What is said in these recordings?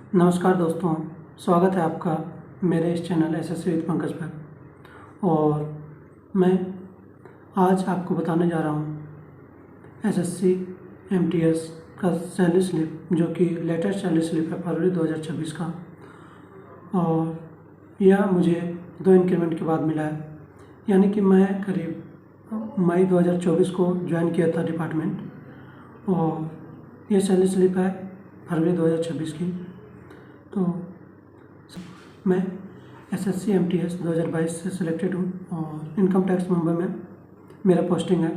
नमस्कार दोस्तों, स्वागत है आपका मेरे इस चैनल एसएससी विद पंकज पर। और मैं आज आपको बताने जा रहा हूँ एसएससी एमटीएस का सैलरी स्लिप, जो कि लेटेस्ट सैलरी स्लिप है फरवरी 2026 का। और यह मुझे 2 इंक्रीमेंट के बाद मिला है, यानी कि मैं करीब मई 2024 को ज्वाइन किया था डिपार्टमेंट, और यह सैलरी स्लिप है फरवरी 2026 की। तो मैं एसएससी एमटीएस 2022 से सिलेक्टेड हूँ और इनकम टैक्स मुंबई में मेरा पोस्टिंग है।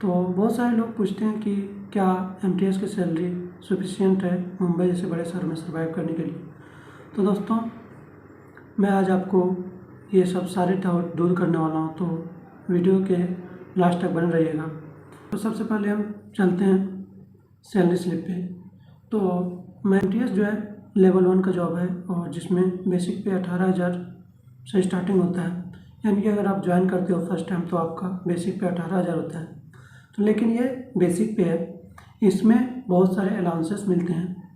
तो बहुत सारे लोग पूछते हैं कि क्या एमटीएस की सैलरी सफिशिएंट है मुंबई जैसे बड़े शहर में सर्वाइव करने के लिए। तो दोस्तों, मैं आज आपको ये सब सारे डाउट दूर करने वाला हूँ, तो वीडियो के लास्ट तक बने रहिएगा। तो सबसे पहले हम चलते हैं सैलरी स्लिप पे। तो मैं एमटीएस जो है लेवल 1 का जॉब है, और जिसमें बेसिक पे 18,000 से स्टार्टिंग होता है। यानी कि अगर आप ज्वाइन करते हो फर्स्ट टाइम तो आपका बेसिक पे 18,000 होता है। तो लेकिन ये बेसिक पे है, इसमें बहुत सारे अलाउंसेस मिलते हैं।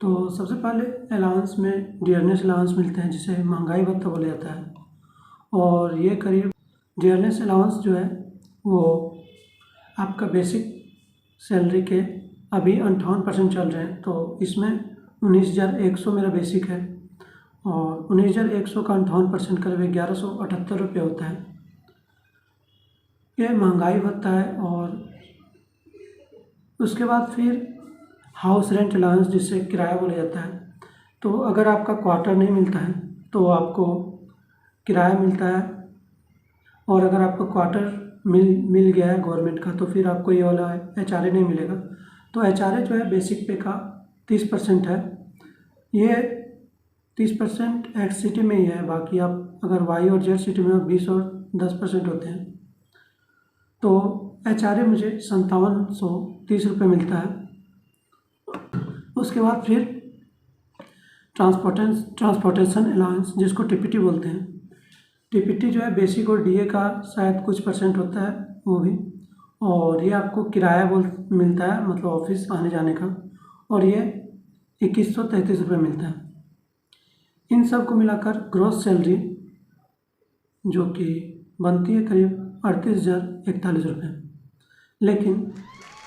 तो सबसे पहले अलाउंस में डियरनेस अलाउंस मिलते हैं, जिसे महंगाई भत्ता बोला जाता है। और ये करीब डियरनेस अलाउंस जो है वो आपका बेसिक सैलरी के अभी 58% चल रहे हैं। तो इसमें 19,100 मेरा बेसिक है, और 19,100 का 58% करीब 1,178 रुपये होता है। ये महंगाई भत्ता है। और उसके बाद फिर हाउस रेंट अलाउंस, जिसे किराया बोला जाता है। तो अगर आपका क्वार्टर नहीं मिलता है तो आपको किराया मिलता है, और अगर आपको क्वार्टर मिल गया है गवर्नमेंट का तो फिर आपको ये वाला एचआरए नहीं मिलेगा। तो एचआरए जो है बेसिक पे का 30% है। ये 30% एक्स सिटी में ही है, बाकी आप अगर वाई और जेड सिटी में 20 और 10% होते हैं। तो एचआरए मुझे 5730 रुपये मिलता है। उसके बाद फिर ट्रांसपोर्टेशन अलाउंस, जिसको टीपीटी बोलते हैं। टीपीटी जो है बेसिक और डीए का शायद कुछ परसेंट होता है वो भी। और ये आपको किराया मिलता है, मतलब ऑफिस आने जाने का, और ये 2133 रुपये मिलता है। इन सब को मिलाकर ग्रॉस सैलरी जो कि बनती है करीब 38,041 रुपये। लेकिन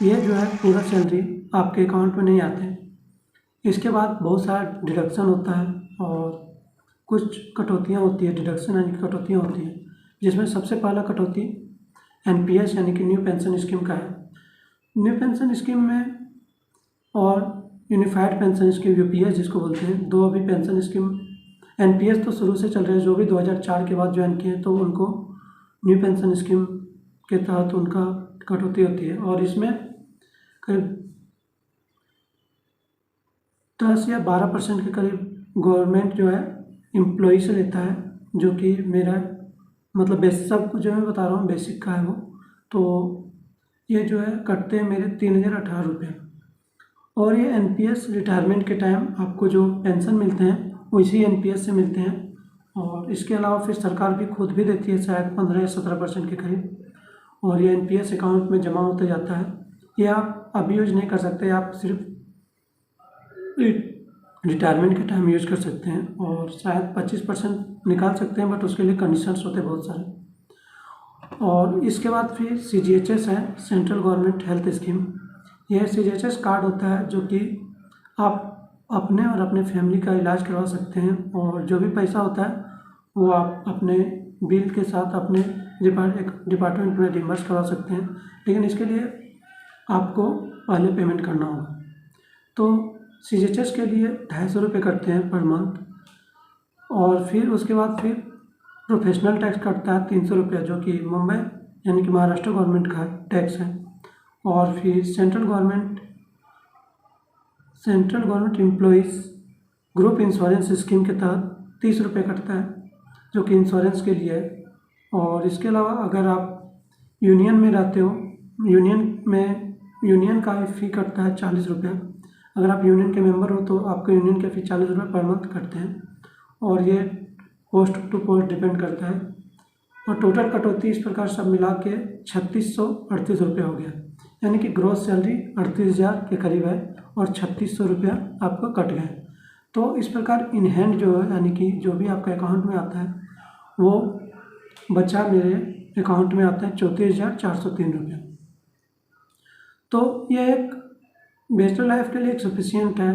ये जो है पूरा सैलरी आपके अकाउंट में नहीं आते। इसके बाद बहुत सारा डिडक्शन होता है और कुछ कटौतियाँ होती है। डिडक्शन यानी कि कटौतियाँ होती हैं, जिसमें सबसे पहला कटौती एनपीएस यानी कि न्यू पेंशन स्कीम का है। न्यू पेंशन स्कीम में और यूनिफाइड पेंशन स्कीम यूपीएस जिसको बोलते हैं, दो अभी पेंशन स्कीम। एनपीएस तो शुरू से चल रहे हैं, जो भी 2004 के बाद ज्वाइन किए तो उनको न्यू पेंशन स्कीम के तहत उनका कटौती होती है। और इसमें करीब 10 या 12% के करीब गवर्नमेंट जो है एम्प्लॉई से लेता है, जो कि मेरा मतलब बेसिक सब कुछ जो मैं बता रहा हूँ बेसिक का है वो। तो ये जो है कटते हैं मेरे 3,018 रुपये। और ये एनपीएस रिटायरमेंट के टाइम आपको जो पेंशन मिलते हैं वो इसी एनपीएस से मिलते हैं। और इसके अलावा फिर सरकार भी खुद भी देती है शायद 15 या 17% के करीब, और ये एनपीएस अकाउंट में जमा होता जाता है। ये आप अभी यूज नहीं कर सकते, आप सिर्फ रिटायरमेंट के टाइम यूज कर सकते हैं, और शायद 25% निकाल सकते हैं, बट उसके लिए कंडीशंस होते हैं बहुत सारे। और इसके बाद फिर सीजीएचएस है, सेंट्रल गवर्नमेंट हेल्थ स्कीम। यह सीजीएचएस कार्ड होता है जो कि आप अपने और अपने फैमिली का इलाज करवा सकते हैं, और जो भी पैसा होता है वो आप अपने बिल के साथ अपने डिपार्टमेंट में रिम्बर्स करवा सकते हैं। लेकिन इसके लिए आपको पहले पेमेंट करना होगा। तो सीजीएचएस के लिए 250 रुपये कटते हैं पर मंथ। और फिर उसके बाद फिर प्रोफेशनल टैक्स कटता है 300 रुपये, जो कि मुंबई यानी कि महाराष्ट्र गवर्नमेंट का टैक्स है। और फिर central government employees group insurance scheme के तहत 30 रुपये कटता है, जो कि इंश्योरेंस के लिए है। और इसके अलावा अगर आप यूनियन में रहते हो, यूनियन का फ़ी कटता है 40 रुपये। अगर आप यूनियन के मेंबर हो तो आपको यूनियन के फ़ी 40 रुपये पर मंथ कटते हैं, और ये पोस्ट टू पोस्ट डिपेंड करता है। और टोटल कटौती इस प्रकार सब मिला के 3638 रुपये हो गया, यानी कि ग्रॉस सैलरी 38,000 के करीब है। और 3600 रुपया आपका कट गए। तो इस प्रकार इन हैंड जो है, यानी कि जो भी आपका अकाउंट में आता है वो बचा मेरे अकाउंट में आता है 34,403 रुपया। तो ये एक बैचलर लाइफ के लिए एक सफिशियंट है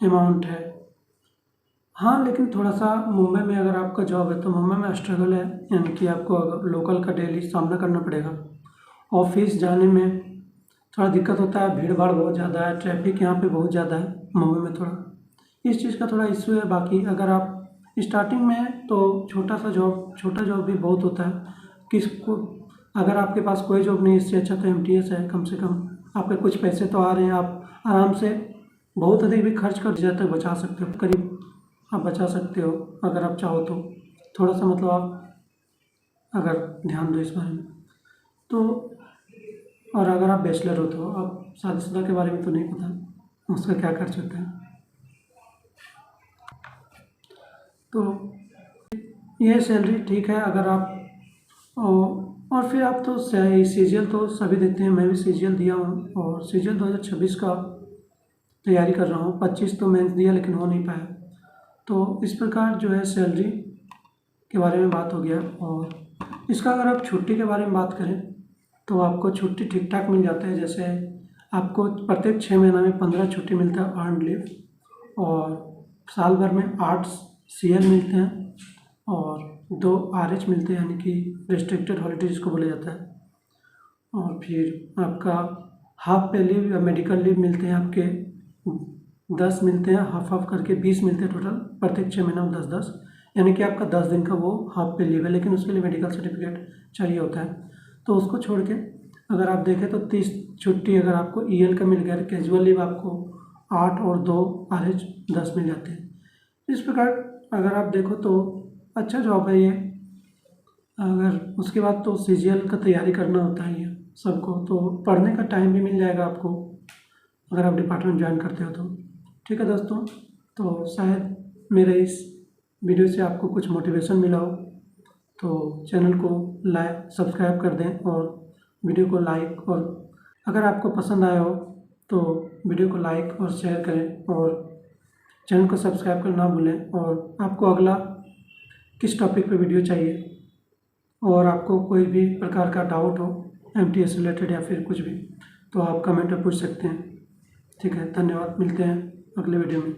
अमाउंट है। हाँ, लेकिन थोड़ा सा मुंबई में अगर आपका जॉब है तो मुंबई में स्ट्रगल है, यानी कि आपको अगर लोकल का डेली सामना करना पड़ेगा। ऑफिस जाने में थोड़ा दिक्कत होता है, भीड़ भाड़ बहुत ज़्यादा है, ट्रैफिक यहाँ पे बहुत ज़्यादा है मुंबई में, थोड़ा इस चीज़ का थोड़ा इशू है। बाकी अगर आप स्टार्टिंग में हैं तो छोटा जॉब भी बहुत होता है। किसको अगर आपके पास कोई जॉब नहीं, इससे अच्छा तो MTS है, कम से कम आपके कुछ पैसे तो आ रहे हैं, आप आराम से बहुत अधिक भी खर्च कर जाते हो, बचा सकते हो, करीब आप बचा सकते हो अगर आप चाहो तो। थोड़ा सा मतलब आप अगर ध्यान दो इस बारे में तो। और अगर आप बैचलर हो तो आप शादीशुदा के बारे में तो नहीं पता उसका क्या खर्च होता है। तो ये सैलरी ठीक है अगर आप और फिर आप तो CGL तो सभी देते हैं, मैं भी CGL दिया हूँ और CGL 2026 का तैयारी कर रहा हूँ। 25 तो मेंस दिया लेकिन हो नहीं पाया। तो इस प्रकार जो है सैलरी के बारे में बात हो गया। और इसका अगर आप छुट्टी के बारे में बात करें तो आपको छुट्टी ठीक ठाक मिल जाता है। जैसे आपको प्रत्येक 6 महीना में 15 छुट्टी मिलता है अर्नड लीव, और साल भर में 8 CL मिलते हैं और 2 RH मिलते हैं, यानी कि रिस्ट्रिक्टेड हॉलीडे जिसको बोला जाता है। और फिर आपका हाफ पे लीव या मेडिकल लीव मिलते हैं, आपके 10 मिलते हैं, हाफ करके 20 मिलते हैं टोटल प्रत्येक 6 महीना में 10-10, यानी कि आपका 10 दिन का वो हाफ पे लीव है, लेकिन उसके लिए मेडिकल सर्टिफिकेट चाहिए होता है। तो उसको छोड़ के अगर आप देखें तो 30 छुट्टी अगर आपको EL का मिल गया, कैजुअल लीव आपको 8 और 2 RH 10 मिल जाते हैं। इस प्रकार अगर आप देखो तो अच्छा जॉब है ये। अगर उसके बाद तो CGL का तैयारी करना होता है ये सबको, तो पढ़ने का टाइम भी मिल जाएगा आपको अगर आप डिपार्टमेंट ज्वाइन करते हो तो। ठीक है दोस्तों, तो शायद मेरे इस वीडियो से आपको कुछ मोटिवेशन मिला हो, तो चैनल को सब्सक्राइब कर दें और वीडियो को लाइक, और अगर आपको पसंद आया हो तो वीडियो को लाइक और शेयर करें, और चैनल को सब्सक्राइब करना ना भूलें। और आपको अगला किस टॉपिक पे वीडियो चाहिए, और आपको कोई भी प्रकार का डाउट हो MTS रिलेटेड या फिर कुछ भी, तो आप कमेंट में पूछ सकते हैं। ठीक है, धन्यवाद, मिलते हैं अगले वीडियो में।